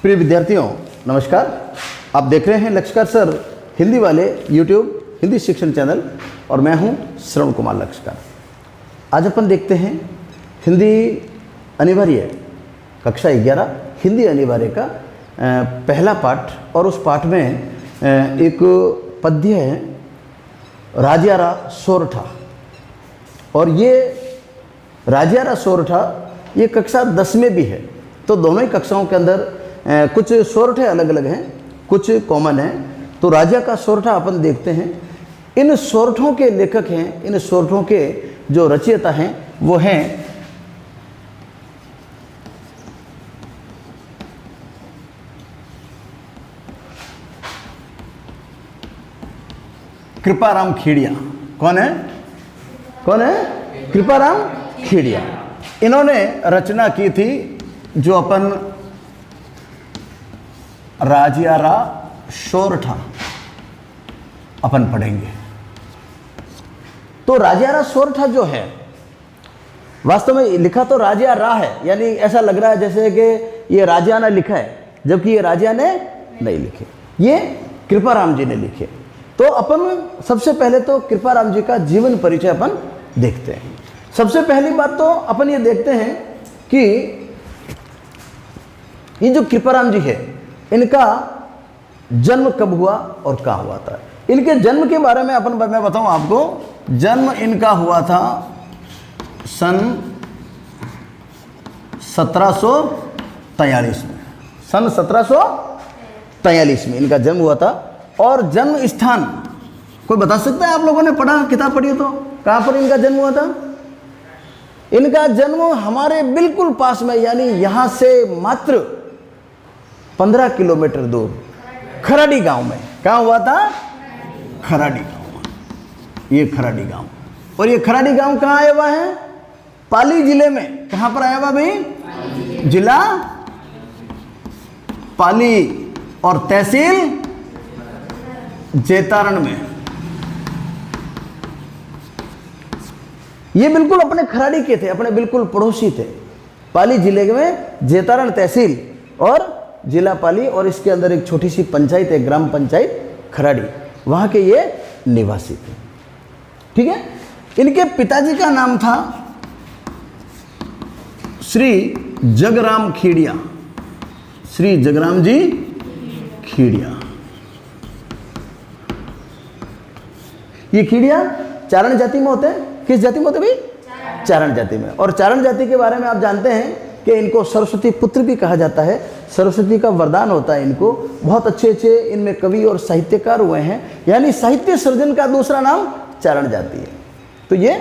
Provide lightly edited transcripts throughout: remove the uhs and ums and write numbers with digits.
प्रिय विद्यार्थियों नमस्कार। आप देख रहे हैं लक्ष्यकार सर हिंदी वाले यूट्यूब हिंदी शिक्षण चैनल और मैं हूं श्रवण कुमार लक्ष्यकार। आज अपन देखते हैं हिंदी अनिवार्य कक्षा 11 हिंदी अनिवार्य का पहला पाठ और उस पाठ में एक पद्य है राजियारा सोरठा। और ये राजियारा सोरठा ये कक्षा 10 में भी है, तो दोनों ही कक्षाओं के अंदर कुछ सोरठे अलग अलग हैं, कुछ कॉमन हैं। तो राजा का सोरठा अपन देखते हैं। इन सोरठों के लेखक हैं, इन सोरठों के जो रचयिता हैं वो हैं कृपाराम खेड़िया। कौन है? कौन है? कृपाराम खेड़िया। इन्होंने रचना की थी जो अपन राजियारा सोरठा अपन पढ़ेंगे। तो राजियारा सोरठा जो है वास्तव में लिखा तो राजियारा है, यानी ऐसा लग रहा है जैसे कि ये राजिया ने लिखा है, जबकि ये राजिया ने नहीं लिखे, ये कृपाराम जी ने लिखे। तो अपन सबसे पहले तो कृपाराम जी का जीवन परिचय अपन देखते हैं। सबसे पहली बात तो अपन ये देखते हैं कि ये जो कृपाराम जी है इनका जन्म कब हुआ और कहाँ हुआ था। इनके जन्म के बारे में मैं बताऊं आपको। जन्म इनका हुआ था सन 1743 में। सन 1743 में इनका जन्म हुआ था। और जन्म स्थान कोई बता सकता है? आप लोगों ने पढ़ा, किताब पढ़ी हो तो कहाँ पर इनका जन्म हुआ था? इनका जन्म हमारे बिल्कुल पास में, यानी यहां से मात्र 15 किलोमीटर दूर खराड़ी गांव में। कहाँ हुआ था? खराड़ी गांव में। ये खराड़ी गांव, और ये खराड़ी गांव कहाँ आया हुआ है? पाली जिले में। कहाँ पर आया हुआ भाई? जिला पाली और तहसील जैतारण में। ये बिल्कुल अपने खराड़ी के थे, अपने बिल्कुल पड़ोसी थे। पाली जिले में जैतारण तहसील और जिला पाली, और इसके अंदर एक छोटी सी पंचायत है, ग्राम पंचायत खराड़ी, वहां के ये निवासी थे। ठीक है। इनके पिताजी का नाम था श्री जगराम खेड़िया। श्री जगराम जी खेड़िया। ये खेड़िया चारण जाति में होते हैं। किस जाति में होते भाई? चारण जाति में। और चारण जाति के बारे में आप जानते हैं कि इनको सरस्वती पुत्र भी कहा जाता है। सरस्वती का वरदान होता है इनको। बहुत अच्छे अच्छे इनमें कवि और साहित्यकार हुए हैं, यानी साहित्य सर्जन का दूसरा नाम चारण जाति है। तो ये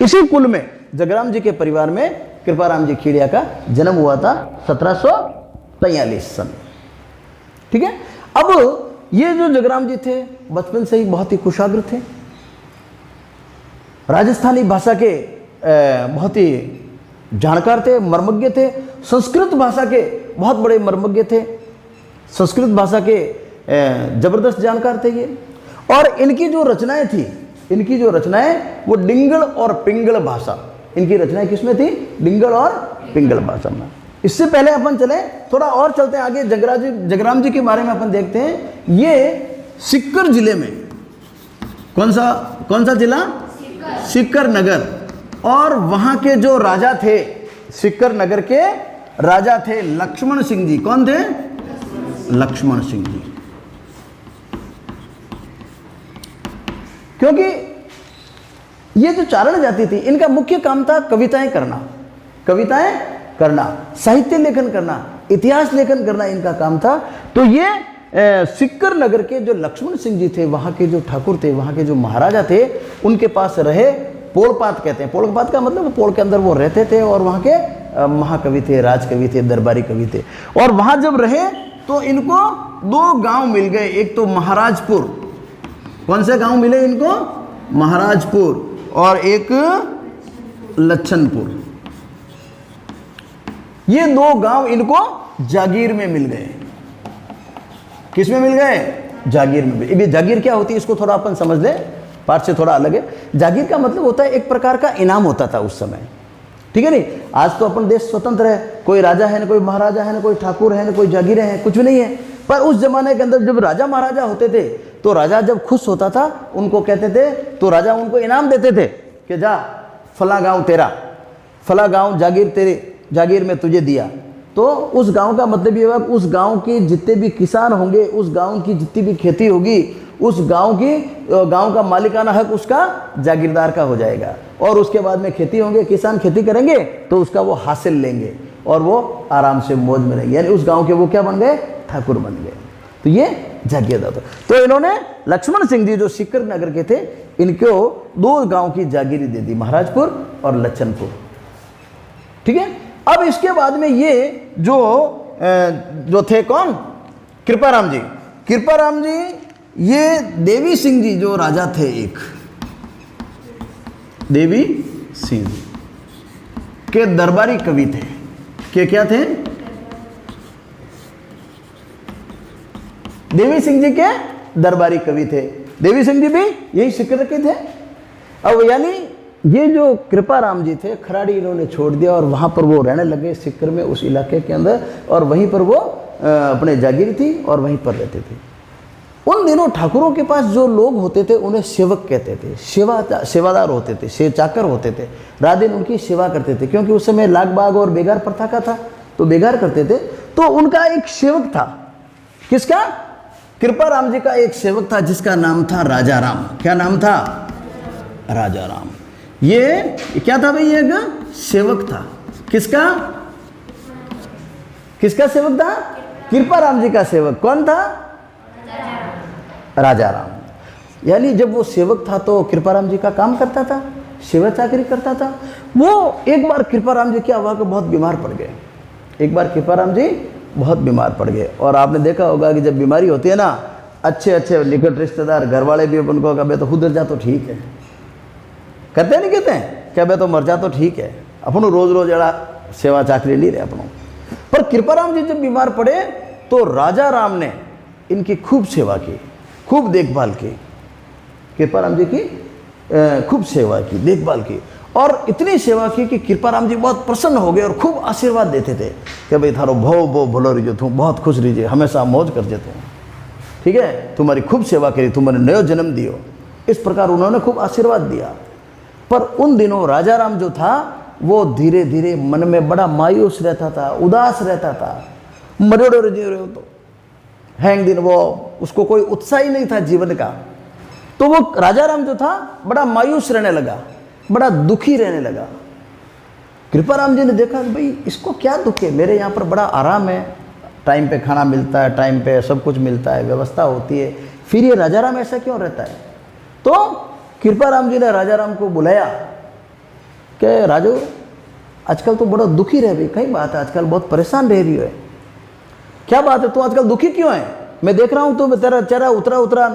इसी कुल में जगराम जी के परिवार में कृपाराम जी खेड़िया का जन्म हुआ था 1743 सन। ठीक है। अब ये जो जगराम जी थे बचपन से ही बहुत ही कुशाग्र थे। राजस्थानी भाषा के बहुत ही जानकार थे, मर्मज्ञ थे। संस्कृत भाषा के बहुत बड़े मर्मज्ञ थे। संस्कृत भाषा के जबरदस्त जानकार थे ये। और इनकी जो रचनाएं थी, इनकी जो रचनाएं वो डिंगल और पिंगल भाषा, इनकी रचनाएं किसमें थी? डिंगल और पिंगल भाषा में। इससे पहले अपन चले थोड़ा और चलते हैं आगे। जगराम जी के बारे में अपन देखते हैं। ये सीकर जिले में, कौन सा जिला? सीकर नगर। और वहां के जो राजा थे, सीकर नगर के राजा थे लक्ष्मण सिंह जी। कौन थे? लक्ष्मण सिंह जी। क्योंकि ये जो चारण जाति थी इनका मुख्य काम था कविताएं करना, कविताएं करना, साहित्य लेखन करना, इतिहास लेखन करना इनका काम था। तो ये सीकर नगर के जो लक्ष्मण सिंह जी थे, वहां के जो ठाकुर थे, वहां के जो महाराजा थे, उनके पास रहे। पोलपात कहते हैं। पोलपात का मतलब पोल के अंदर वो रहते थे और वहाँ के महाकवि थे, राजकवि थे, दरबारी कवि थे। और वहाँ जब रहे तो इनको 2 गांव मिल गए। एक तो महाराजपुर। कौन से गांव मिले इनको? महाराजपुर। और एक लच्छनपुर। ये 2 गांव इनको जागीर में मिल गए। किस में मिल गए? जागीर में। जागीर क्या होती है इसको थोड़ा अपन समझ लें, पाठ से थोड़ा अलग है। जागीर का मतलब होता है एक प्रकार का इनाम होता था उस समय। ठीक है नहीं। आज तो अपन देश स्वतंत्र है, कोई राजा है ना कोई महाराजा है ना कोई ठाकुर है ना कोई जागीर है, कुछ भी नहीं है। पर उस जमाने के अंदर जब राजा महाराजा होते थे तो राजा जब खुश होता था उनको कहते थे, तो राजा उनको इनाम देते थे कि जा फला गांव तेरा, फला गांव जागीर तेरे जागीर में तुझे दिया। तो उस गांव का मतलब ये हुआ कि उस गांव के जितने भी किसान होंगे, उस गांव की जितनी भी खेती होगी, उस गांव का मालिकाना हक उसका जागीरदार का हो जाएगा। और उसके बाद में खेती होंगे, किसान खेती करेंगे तो उसका वो हासिल लेंगे और वो आराम से मौज में रहेंगे, यानी उस गांव के वो क्या बन गए, ठाकुर बन गए। तो ये जागीरदार था। तो इन्होंने लक्ष्मण सिंह जी जो सीकर नगर के थे, इनको 2 गांव की जागीरी दे दी, महाराजपुर और लच्छनपुर। ठीक है। अब इसके बाद में ये जो थे कौन, कृपाराम जी। कृपाराम जी ये देवी सिंह जी जो राजा थे, एक देवी सिंह जी के दरबारी कवि थे। के क्या थे, देवी सिंह जी के दरबारी कवि थे। देवी सिंह जी भी यही सीकर के थे। अब यानी ये जो कृपाराम जी थे, खराड़ी इन्होंने छोड़ दिया और वहाँ पर वो रहने लगे सीकर में, उस इलाके के अंदर, और वहीं पर वो अपने जागीर थी और वहीं पर रहते थे। उन दिनों ठाकुरों के पास जो लोग होते थे उन्हें सेवक कहते थे, सेवादार होते थे, चाकर होते थे। रात दिन उनकी सेवा करते थे, क्योंकि उस समय लाग बाग और बेगार प्रथा का था, तो बेगार करते थे। तो उनका एक सेवक था, किसका, कृपाराम जी का एक सेवक था जिसका नाम था राजा राम। क्या नाम था, राजा राम। ये क्या था भाई, ये एक सेवक था। किसका, किसका सेवक था, कृपाराम जी का सेवक। कौन था, राजा राम। यानी जब वो सेवक था तो कृपाराम जी का काम करता था, सेवा चाकरी करता था। वो एक बार कृपाराम जी क्या हुआ कि बहुत बीमार पड़ गए। एक बार कृपाराम जी बहुत बीमार पड़ गए, और आपने देखा होगा कि जब बीमारी होती है ना, अच्छे अच्छे निकट रिश्तेदार घर वाले भी उनको कहे तो उधर जा तो ठीक है, कहते नहीं कहते हैं, क्या तो मर जा तो ठीक है, अपनों रोज रोज जरा सेवा चाकरी नहीं रहे अपनों। पर कृपाराम जी जब बीमार पड़े तो राजा राम ने इनकी खूब सेवा की, खूब देखभाल की, कृपाराम जी की खूब सेवा की, देखभाल की, और इतनी सेवा की कि कृपाराम जी बहुत प्रसन्न हो गए और खूब आशीर्वाद देते थे कि भाई थारो भो भलो रहिजो, तू बहुत खुश रहिजे, हमेशा मौज कर जे तू, ठीक है, तुम्हारी खूब सेवा करी, तुम्हारे नयो जन्म दियो। इस प्रकार उन्होंने खूब आशीर्वाद दिया। पर उन दिनों राजा राम जो था वो धीरे धीरे मन में बड़ा मायूस रहता था, उदास रहता था, मरोड़ो रहे हो तो हैंग दिन, वो उसको कोई उत्साह ही नहीं था जीवन का। तो वो राजा राम जो था बड़ा मायूस रहने लगा, बड़ा दुखी रहने लगा। कृपाराम जी ने देखा कि भाई इसको क्या दुख है, मेरे यहाँ पर बड़ा आराम है, टाइम पे खाना मिलता है, टाइम पे सब कुछ मिलता है, व्यवस्था होती है, फिर ये राजा राम ऐसा क्यों रहता है। तो कृपाराम जी ने राजा राम को बुलाया कि राजू आजकल तो बड़ा दुखी रह भाई, कई बात है, आजकल बहुत परेशान रह रही है, क्या बात है, तू आजकल दुखी क्यों है, मैं देख रहा हूँ तो तेरा चेहरा उतरा।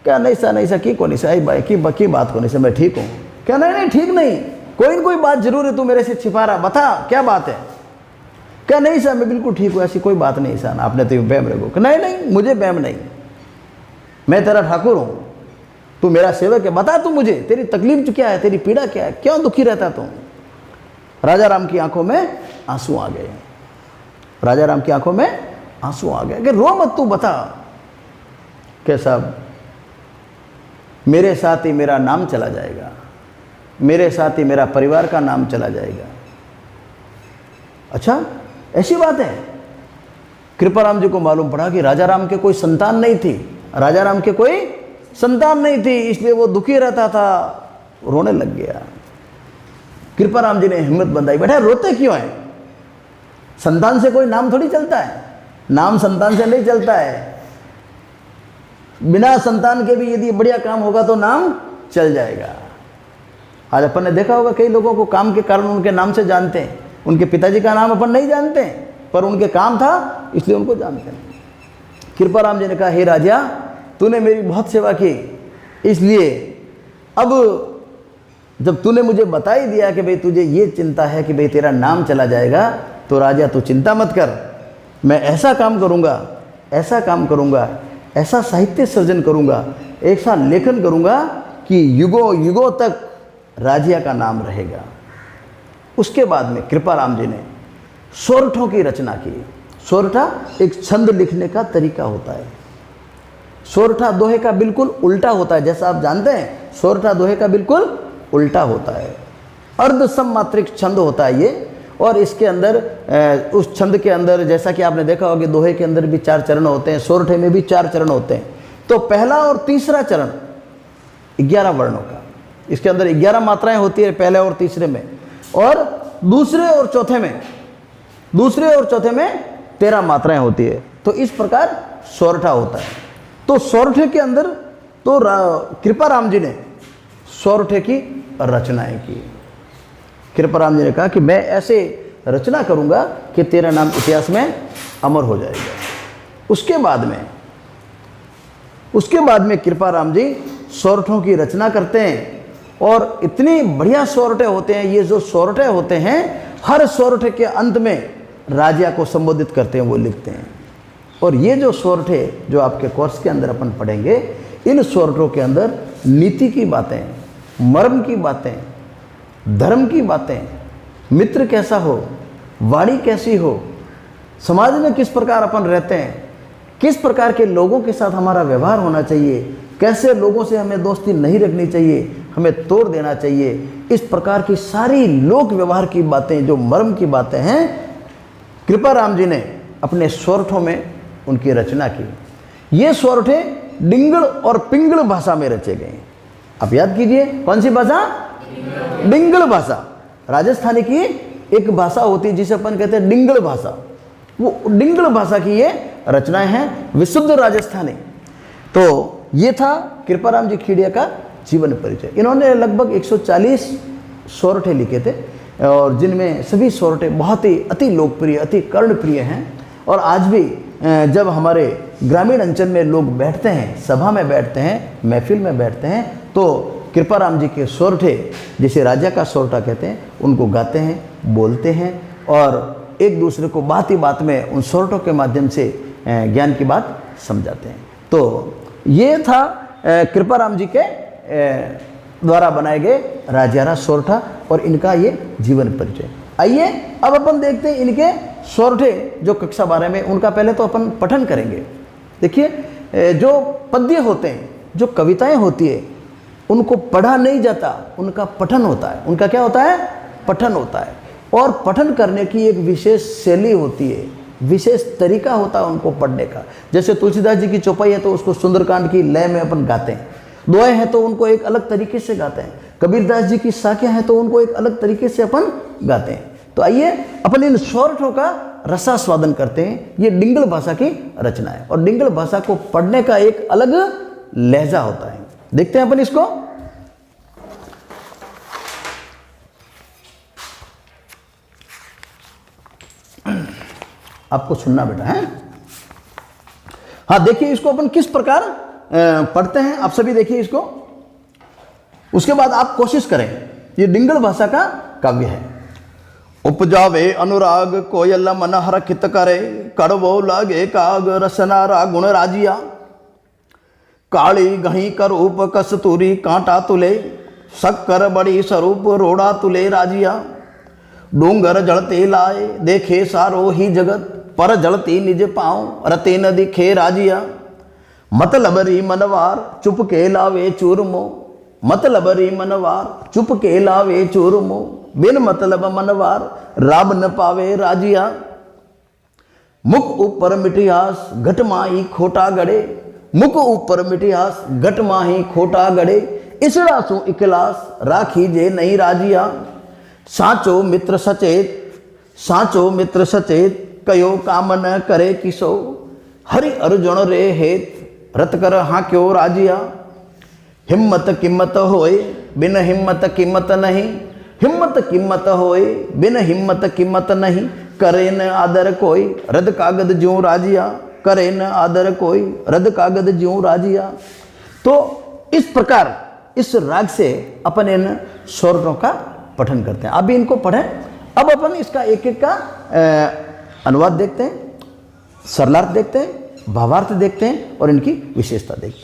क्या नहीं सा की को नहीं सा, भाई की बात को नहीं सा, मैं ठीक हूँ। क्या नहीं ठीक नहीं, कोई न कोई बात जरूर है, तू मेरे से छिपा रहा, बता क्या बात है। क्या नहीं सर मैं बिल्कुल ठीक हूँ, ऐसी कोई बात नहीं सर, आपने तो बैम रखो। नहीं मुझे बैम नहीं, मैं तेरा ठाकुर हूँ, तू मेरा सेवक है, बता तू मुझे तेरी तकलीफ क्या है, तेरी पीड़ा क्या है, क्यों दुखी रहता तू। राजा राम की आंखों में आंसू आ गए, राजा राम की आंखों में आंसू आ गए कि रो मत, तू बता। कि साहब मेरे साथ ही मेरा नाम चला जाएगा, मेरे साथ ही मेरा परिवार का नाम चला जाएगा। अच्छा ऐसी बात है। कृपाराम जी को मालूम पड़ा कि राजा राम के कोई संतान नहीं थी, राजा राम के कोई संतान नहीं थी, इसलिए वो दुखी रहता था, रोने लग गया। कृपाराम जी ने हिम्मत बंधाई, बैठा रोते क्यों है, संतान से कोई नाम थोड़ी चलता है, नाम संतान से नहीं चलता है, बिना संतान के भी यदि बढ़िया काम होगा तो नाम चल जाएगा। आज अपन ने देखा होगा कई लोगों को काम के कारण उनके नाम से जानते हैं, उनके पिताजी का नाम अपन नहीं जानते पर उनके काम था इसलिए उनको जानते हैं। कृपाराम जी ने कहा हे राजा तूने मेरी बहुत सेवा की, इसलिए अब जब तूने मुझे बता ही दिया कि भाई तुझे ये चिंता है कि भाई तेरा नाम चला जाएगा, तो राजा तू चिंता मत कर, मैं ऐसा काम करूँगा, ऐसा काम करूँगा, ऐसा साहित्य सर्जन करूँगा, ऐसा लेखन करूँगा कि युगों युगों तक राजिया का नाम रहेगा। उसके बाद में कृपाराम जी ने सोरठों की रचना की। सोरठा एक छंद लिखने का तरीका होता है। सोरठा दोहे का बिल्कुल उल्टा होता है, जैसा आप जानते हैं सोरठा दोहे का बिल्कुल उल्टा होता है। अर्ध सममात्रिक छंद होता है ये, और इसके अंदर उस छंद के अंदर जैसा कि आपने देखा होगा दोहे के अंदर भी 4 चरण होते हैं, सोरठे में भी 4 चरण होते हैं। तो पहला और तीसरा चरण 11 वर्णों का, इसके अंदर 11 मात्राएं होती है पहले और तीसरे में, और दूसरे और चौथे में 13 मात्राएं होती है। तो इस प्रकार सोरठा होता है। तो सोरठे के अंदर तो कृपाराम जी ने सोरठे की रचनाएं की। कृपाराम जी ने कहा कि मैं ऐसे रचना करूंगा कि तेरा नाम इतिहास में अमर हो जाएगा। उसके बाद में कृपाराम जी सोरठों की रचना करते हैं, और इतनी बढ़िया सोरठे होते हैं। ये जो सोरठे होते हैं, हर सोरठे के अंत में राजा को संबोधित करते हैं, वो लिखते हैं। और ये जो सोरठे जो आपके कोर्स के अंदर अपन पढ़ेंगे, इन सोरठों के अंदर नीति की बातें, मर्म की बातें, धर्म की बातें, मित्र कैसा हो, वाणी कैसी हो, समाज में किस प्रकार अपन रहते हैं, किस प्रकार के लोगों के साथ हमारा व्यवहार होना चाहिए, कैसे लोगों से हमें दोस्ती नहीं रखनी चाहिए, हमें तोड़ देना चाहिए, इस प्रकार की सारी लोक व्यवहार की बातें, जो मर्म की बातें हैं, कृपाराम जी ने अपने सोरठों में उनकी रचना की। ये सोरठे डिंगल और पिंगल भाषा में रचे गए। आप याद कीजिए, कौन सी भाषा? डिंगल भाषा। राजस्थानी की एक भाषा होती है जिसे अपन कहते हैं डिंगल भाषा। वो डिंगल भाषा की ये रचनाएं हैं, विशुद्ध राजस्थानी। तो ये था कृपाराम जी खेड़िया का जीवन परिचय। इन्होंने लगभग 140 सोरठे लिखे थे, और जिनमें सभी सोरठे बहुत ही अति लोकप्रिय, अति कर्णप्रिय हैं। और आज भी जब हमारे ग्रामीण अंचल में लोग बैठते हैं, सभा में बैठते हैं, महफिल में बैठते हैं, तो कृपाराम जी के सोरठे, जिसे राजा का सोरठा कहते हैं, उनको गाते हैं, बोलते हैं, और एक दूसरे को बात ही बात में उन सोरठों के माध्यम से ज्ञान की बात समझाते हैं। तो ये था कृपाराम जी के द्वारा बनाए गए राजयारा सोरठा और इनका ये जीवन परिचय। आइए अब अपन देखते हैं इनके सोरठे जो कक्षा 12 में, उनका पहले तो अपन पठन करेंगे। देखिए, जो पद्य होते हैं, जो कविताएं होती है, उनको पढ़ा नहीं जाता, उनका पठन होता है। उनका क्या होता है? पठन होता है। और पठन करने की एक विशेष शैली होती है, विशेष तरीका होता है उनको पढ़ने का। जैसे तुलसीदास जी की चौपाई है तो उसको सुंदरकांड की लय में अपन गाते हैं, दोहे हैं तो उनको एक अलग तरीके से गाते हैं, कबीरदास जी की साखियाँ हैं तो उनको एक अलग तरीके से अपन गाते हैं। तो आइए अपन इन सोरठों का रसास्वादन करते हैं। ये डिंगल भाषा की रचना है, और डिंगल भाषा को पढ़ने का एक अलग लहजा होता है। देखते हैं अपन इसको। आपको सुनना बेटा है। हाँ, देखिए इसको अपन किस प्रकार पढ़ते हैं, आप सभी देखिए इसको। उसके बाद आप कोशिश करें। ये डिंगल भाषा का काव्य है। उपजावे अनुराग कोयल मन हरखित करे, कड़वो लगे काग रसना गुण राजिया, काली गही करूप कस्तूरी कांटा तुले, शक्कर बड़ी स्वरूप रोड़ा तुले राजिया, डूंगर जलते लाए देखे सारो ही जगत, पर जलती निज पाँव रते न दिखे राजिया, मतलबरी मनवार चुप के लावे चूरमो, मतलबरी मनवार चुप के लावे चूरमो, बिन मतलब मनवार राब न पावे राजिया, मुख ऊपर मिठियास घट माही खोटा गड़े, मुख ऊपर मिठियास घट माही खोटा गड़े, इसड़ा सो इकलास राखी जे नहीं राजिया, साचो मित्र सचेत, साचो मित्र सचेत, कयो काम न करे किसो, हरि अर्जुन रे हेत रत कर हाँ क्यों राजिया, हिम्मत किम्मत होए बिन हिम्मत किम्मत नहीं, हिम्मत किम्मत होए बिन हिम्मत किम्मत नहीं, करे न आदर कोई रद कागद ज्यों राजिया, करे न आदर कोई रद कागद ज्यों राजिया। तो इस प्रकार इस राग से अपन इन सोरठों का पठन करते हैं। आप भी इनको पढ़ें। अब अपन इसका एक एक का अनुवाद देखते हैं, सरलार्थ देखते हैं, भावार्थ देखते हैं और इनकी विशेषता देखते हैं।